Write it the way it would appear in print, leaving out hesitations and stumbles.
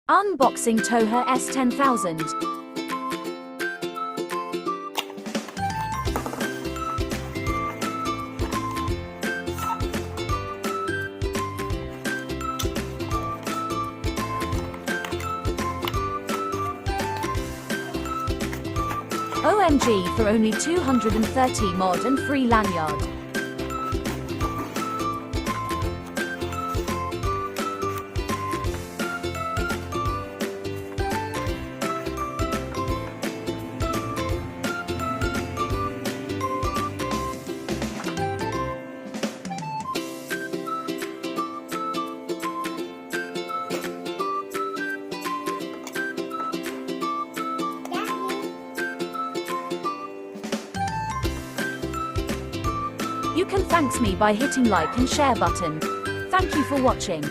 Unboxing Toha S10000. OMG for only 230 mod and free lanyard. You can thanks me by hitting like and share button. Thank you for watching.